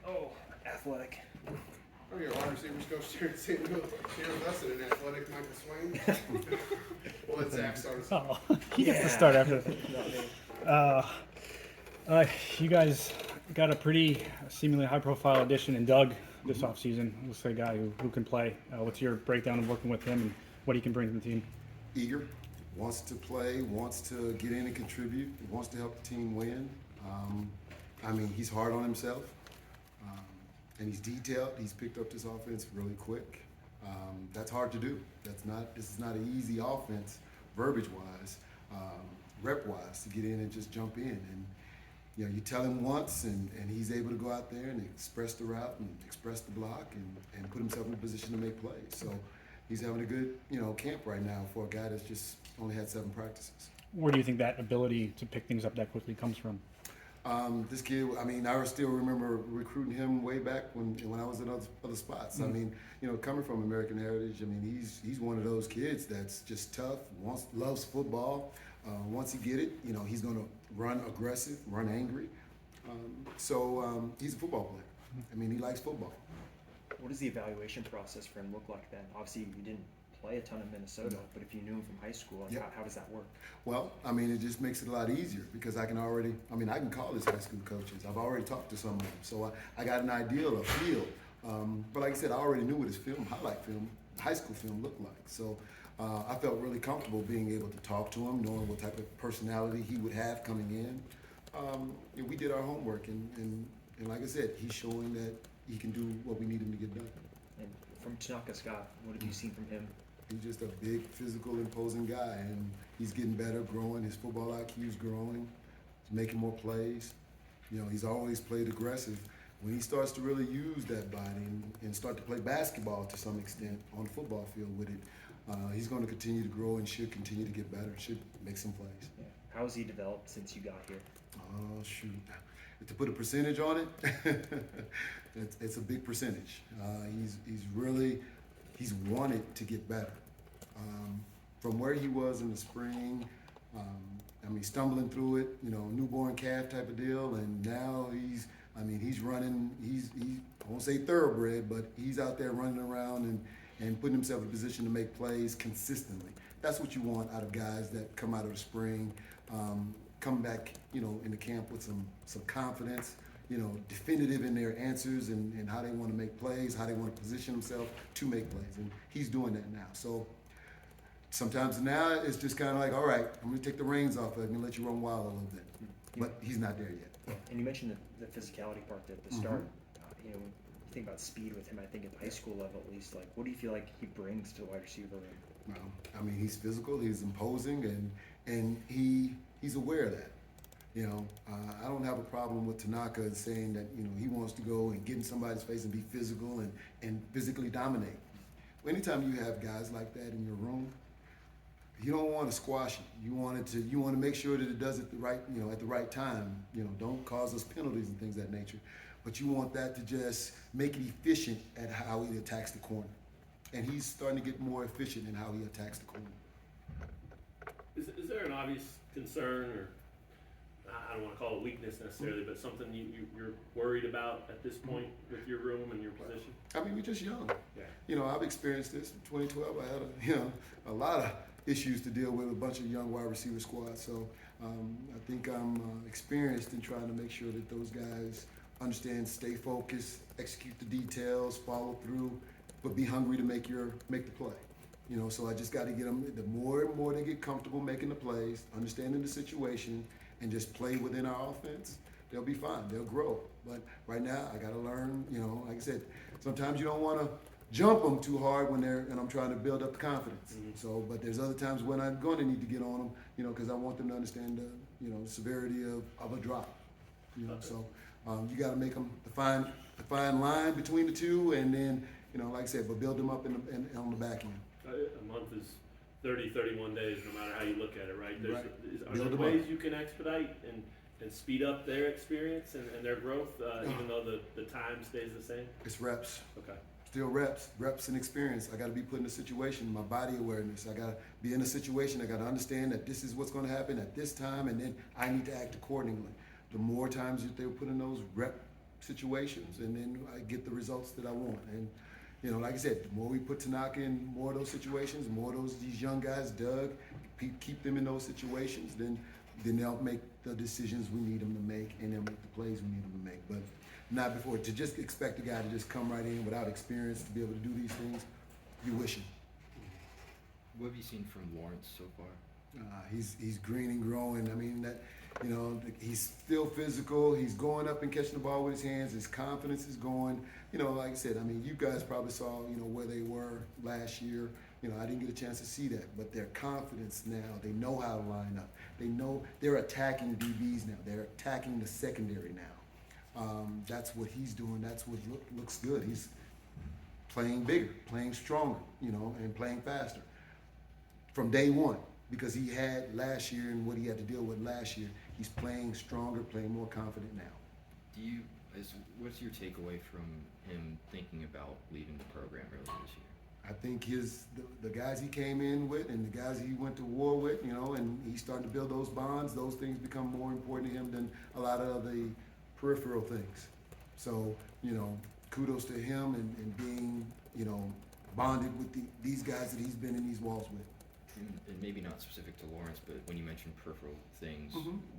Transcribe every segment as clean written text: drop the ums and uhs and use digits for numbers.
Oh, athletic. I'm your wide receivers coach, Terrence Samuel. Here with us and an athletic Michael Swain. We'll let Zach start us off. Oh, he gets to start after that. You guys got a pretty seemingly high-profile addition in Doug this offseason. Looks like a guy who can play. What's your breakdown of working with him and what he can bring to the team? Eager, wants to play, wants to get in and contribute, wants to help the team win. He's hard on himself, and he's detailed. He's picked up this offense really quick. That's hard to do. This is not an easy offense, verbiage-wise, rep-wise, to get in and just jump in. And you tell him once, and he's able to go out there and express the route and express the block and put himself in a position to make plays. So he's having a good, camp right now for a guy that's just only had 7 practices. Where do you think that ability to pick things up that quickly comes from? This kid, I still remember recruiting him way back when I was in other spots. Mm-hmm. Coming from American Heritage, he's one of those kids that's just tough, loves football. Once he get it, he's going to run aggressive, run angry. He's a football player. He likes football. What does the evaluation process for him look like then? Obviously, you didn't play a ton in Minnesota, but if you knew him from high school, how does that work? Well, it just makes it a lot easier because I can call his high school coaches. I've already talked to some of them, so I got an idea of a feel. But like I said, I already knew what his high school film looked like. So I felt really comfortable being able to talk to him, knowing what type of personality he would have coming in. We did our homework, and like I said, he's showing that he can do what we need him to get done. And from Tanaka Scott, what have you seen from him? He's just a big, physical, imposing guy, and he's getting better, growing. His football IQ is growing. He's making more plays. He's always played aggressive. When he starts to really use that body and start to play basketball to some extent on the football field with it, he's going to continue to grow and should continue to get better. Should make some plays. Yeah. How has he developed since you got here? Oh, shoot. To put a percentage on it, it's a big percentage. He's wanted to get better. From where he was in the spring, stumbling through it, newborn calf type of deal, and now he's running, I won't say thoroughbred, but he's out there running around and putting himself in a position to make plays consistently. That's what you want out of guys that come out of the spring, come back, in the camp with some confidence, definitive in their answers and how they want to make plays, how they want to position themselves to make plays. And he's doing that now. So sometimes now it's just kind of like, all right, I'm going to take the reins off of it and let you run wild a little bit. But he's not there yet. And you mentioned the physicality part at the start. When you think about speed with him, I think at the high school level at least, what do you feel like he brings to the wide receiver room? Well, he's physical, he's imposing, and he's aware of that. I don't have a problem with Tanaka saying that, he wants to go and get in somebody's face and be physical and physically dominate. Anytime you have guys like that in your room, you don't want to squash it. You want to make sure that it does it at the right time. Don't cause us penalties and things of that nature. But you want that to just make it efficient at how he attacks the corner. And he's starting to get more efficient in how he attacks the corner. Is there an obvious concern, or I don't want to call it weakness necessarily, but something you're worried about at this point with your room and your position? We're just young. Yeah. I've experienced this. In 2012, I had a lot of issues to deal with a bunch of young wide receiver squads. So I think I'm experienced in trying to make sure that those guys understand, stay focused, execute the details, follow through, but be hungry to make the play. So I just got to get them. The more and more they get comfortable making the plays, understanding the situation, and just play within our offense, they'll be fine. They'll grow. But right now, I got to learn. Like I said, sometimes you don't want to jump them too hard and I'm trying to build up the confidence. Mm-hmm. So, but there's other times when I'm going to need to get on them, because I want them to understand the, severity of a drop. So you got to make them the fine line between the two, and then, like I said, but build them up on the back end. A month is 30, 31 days, no matter how you look at it, right? Are Build there them ways up. you can expedite and speed up their experience and their growth, even though the time stays the same? It's reps. Okay. Still reps and experience. I got to be put in a situation, my body awareness. I got to be in a situation. I got to understand that this is what's going to happen at this time, and then I need to act accordingly. the more times that they were put in those rep situations, and then I get the results that I want. And you know, like I said, the more we put Tanaka in more of those situations, the more these young guys, Doug, keep them in those situations, then they'll make the decisions we need them to make, and they'll make the plays we need them to make. But not before. To just expect a guy to just come right in without experience to be able to do these things, you're wishing. What have you seen from Lawrence so far? He's green and growing. I mean, that, you know, he's still physical. He's going up and catching the ball with his hands. His confidence is going. You know, like I said, I mean, you guys probably saw, you know, where they were last year. You know, I didn't get a chance to see that, but their confidence now, they know how to line up. They know they're attacking DBs now. They're attacking the secondary now. That's what he's doing. That's what looks good. He's playing bigger, playing stronger, you know, and playing faster from day one, because he had last year and what he had to deal with last year. He's playing stronger, playing more confident now. What's your takeaway from him thinking about leaving the program earlier this year? I think the guys he came in with and the guys he went to war with, you know, and he's starting to build those bonds. Those things become more important to him than a lot of the peripheral things. So, you know, kudos to him and being, you know, bonded with these guys that he's been in these walls with. And maybe not specific to Lawrence, but when you mention peripheral things,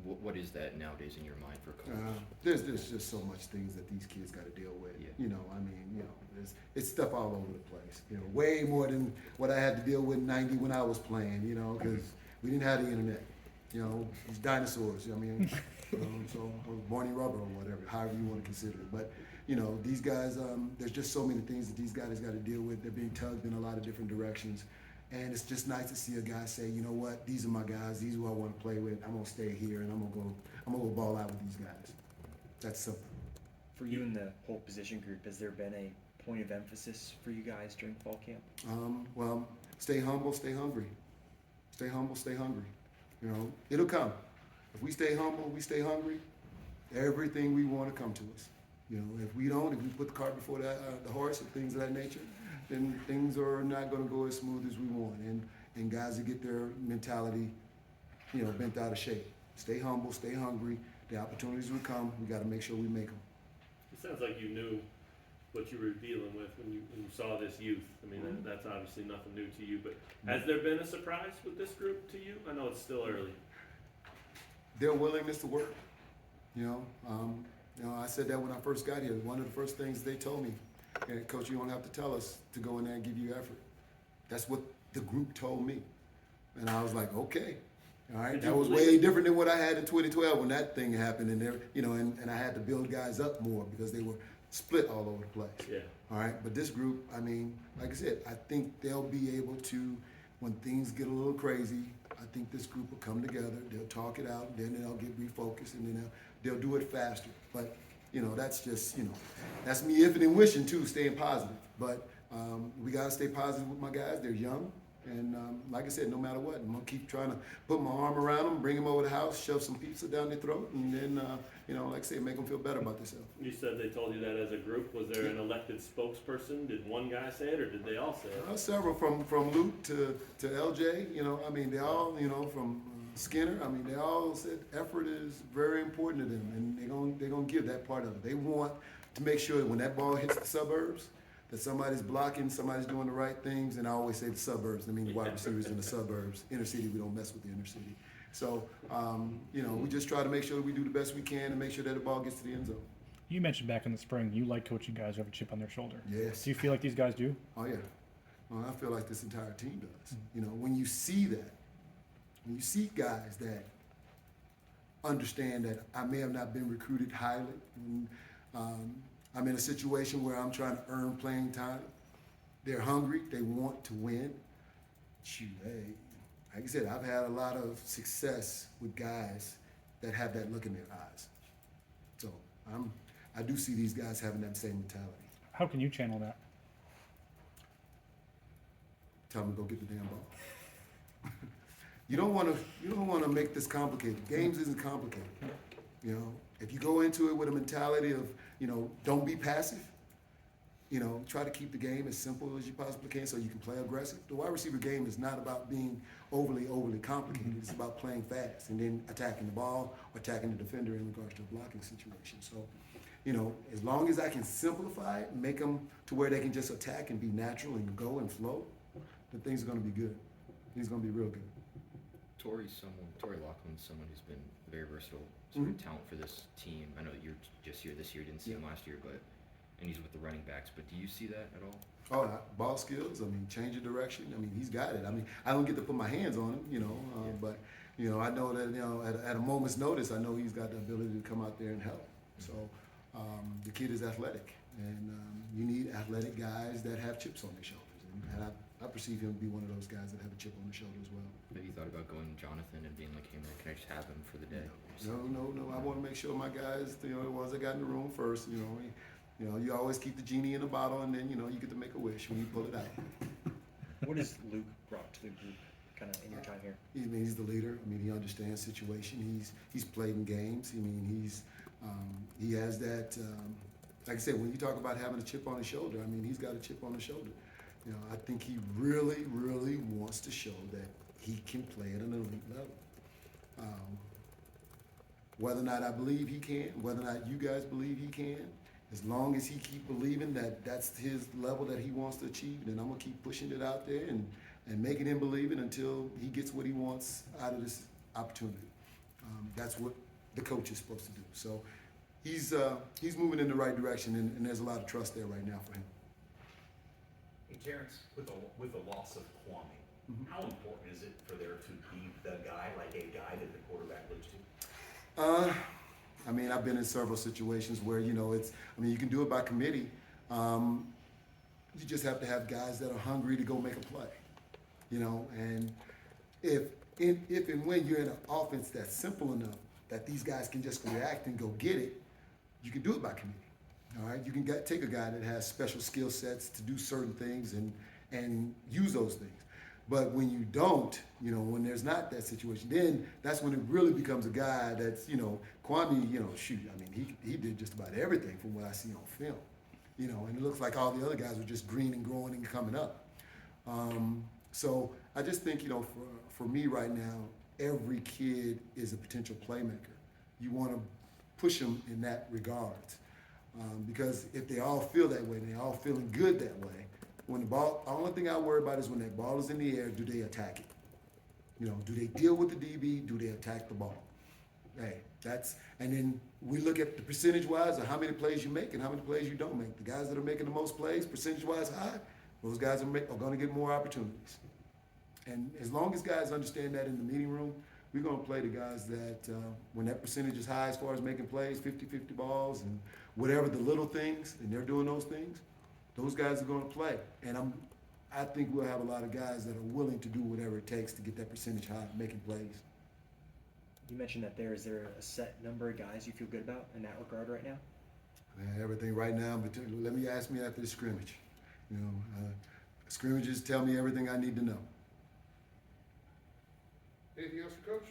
what is that nowadays in your mind for coaches? There's just so much things that these kids got to deal with. Yeah. You know, I mean, you know, it's stuff all over the place. You know, way more than what I had to deal with in '90 when I was playing. You know, because we didn't have the internet. You know, these dinosaurs. I mean, you know, so or Barney Rubber or whatever, however you want to consider it. But you know, these guys, there's just so many things that these guys got to deal with. They're being tugged in a lot of different directions. And it's just nice to see a guy say, you know what, these are my guys, these are who I want to play with. I'm gonna stay here and I'm gonna go ball out with these guys. That's simple. For you and the whole position group, has there been a point of emphasis for you guys during fall camp? Well, stay humble, stay hungry. Stay humble, stay hungry. You know, it'll come. If we stay humble, we stay hungry, everything we want to come to us. You know, if we put the cart before the horse and things of that nature, then things are not going to go as smooth as we want. And guys that get their mentality, you know, bent out of shape. Stay humble, stay hungry. The opportunities will come. We got to make sure we make them. It sounds like you knew what you were dealing with when you saw this youth. I mean, that's obviously nothing new to you, but has there been a surprise with this group to you? I know it's still early. Their willingness to work. You know, I said that when I first got here. One of the first things they told me, and Coach, you don't have to tell us to go in there and give you effort. That's what the group told me. And I was like, okay. All right. That was way different than what I had in 2012 when that thing happened. And there, you know, and I had to build guys up more because they were split all over the place. Yeah. All right. But this group, I mean, like I said, I think they'll be able to, when things get a little crazy, I think this group will come together. They'll talk it out. Then they'll get refocused, and then they'll do it faster. But you know, that's just, you know, that's me ifing and wishing too, staying positive. But we got to stay positive with my guys. They're young. And like I said, no matter what, I'm going to keep trying to put my arm around them, bring them over the house, shove some pizza down their throat, and then, you know, like I said, make them feel better about themselves. You said they told you that as a group. Was there an elected spokesperson? Did one guy say it, or did they all say it? Several, from Luke to LJ, you know, I mean, they all, you know, from Skinner, I mean, they all said effort is very important to them, and they're gonna give that part of it. They want to make sure that when that ball hits the suburbs, that somebody's blocking, somebody's doing the right things, and I always say the suburbs, I mean the wide receivers in the suburbs. Inner city, we don't mess with the inner city. So, you know, we just try to make sure that we do the best we can and make sure that the ball gets to the end zone. You mentioned back in the spring you like coaching guys who have a chip on their shoulder. Yes. Do you feel like these guys do? Oh, yeah. Well, I feel like this entire team does. You know, when you see that, when you see guys that understand that I may have not been recruited highly, and, I'm in a situation where I'm trying to earn playing time. They're hungry. They want to win. Shoot, hey, like I said, I've had a lot of success with guys that have that look in their eyes. So I do see these guys having that same mentality. How can you channel that? Tell them to go get the damn ball. You don't want to make this complicated. Games isn't complicated. You know, if you go into it with a mentality of, you know, don't be passive, you know, try to keep the game as simple as you possibly can so you can play aggressive. The wide receiver game is not about being overly complicated. It's about playing fast and then attacking the ball or attacking the defender in regards to a blocking situation. So, you know, as long as I can simplify it, make them to where they can just attack and be natural and go and flow, then things are going to be good. He's going to be real good. Torrey Loughlin's someone who's been very versatile sort of talent for this team. I know that you're just here this year, didn't see him last year, but and he's with the running backs. But do you see that at all? Oh, ball skills. I mean, change of direction. I mean, he's got it. I mean, I don't get to put my hands on him, you know, but you know, I know that at a moment's notice, I know he's got the ability to come out there and help. So the kid is athletic, and you need athletic guys that have chips on their shoulders, and I perceive him to be one of those guys that have a chip on the shoulder as well. Maybe you thought about going Jonathan and being like, hey man, can I just have him for the day? No. I want to make sure my guys, you know, the ones that got in the room first, you know. You always keep the genie in the bottle, and then, you know, you get to make a wish when you pull it out. What has Luke brought to the group, kind of in your time here? I mean, he's the leader. I mean, he understands situation. He's played in games. I mean, he has that. Like I said, when you talk about having a chip on his shoulder, I mean, he's got a chip on his shoulder. You know, I think he really, really wants to show that he can play at an elite level. Whether or not I believe he can, whether or not you guys believe he can, as long as he keep believing that that's his level that he wants to achieve, then I'm gonna keep pushing it out there and making him believe it until he gets what he wants out of this opportunity. That's what the coach is supposed to do. So he's moving in the right direction, and there's a lot of trust there right now for him. Hey, Terrence, with the loss of Kwame, how important is it for there to be the guy, like a guy that the quarterback looks to? I mean, I've been in several situations where, you know, you can do it by committee. You just have to have guys that are hungry to go make a play, you know, and if and when you're in an offense that's simple enough that these guys can just react and go get it, you can do it by committee. All right, you can take a guy that has special skill sets to do certain things and use those things. But when you don't, you know, when there's not that situation, then that's when it really becomes a guy that's, you know, Kwame, you know, shoot, I mean, he did just about everything from what I see on film, you know, and it looks like all the other guys were just green and growing and coming up. So I just think, you know, for me right now, every kid is a potential playmaker. You want to push them in that regard. Because if they all feel that way, and they're all feeling good that way, when the only thing I worry about is when that ball is in the air, do they attack it? You know, do they deal with the DB? Do they attack the ball? Hey, and then we look at the percentage-wise of how many plays you make and how many plays you don't make. The guys that are making the most plays, percentage-wise high, those guys are going to get more opportunities. And as long as guys understand that in the meeting room, we're going to play the guys that, when that percentage is high as far as making plays, 50-50 balls, and whatever the little things, and they're doing those things, those guys are going to play. And I think we'll have a lot of guys that are willing to do whatever it takes to get that percentage high, making plays. You mentioned that is there a set number of guys you feel good about in that regard right now? Man, everything right now, but ask me after the scrimmage. You know, scrimmages tell me everything I need to know. Anything else for Coach?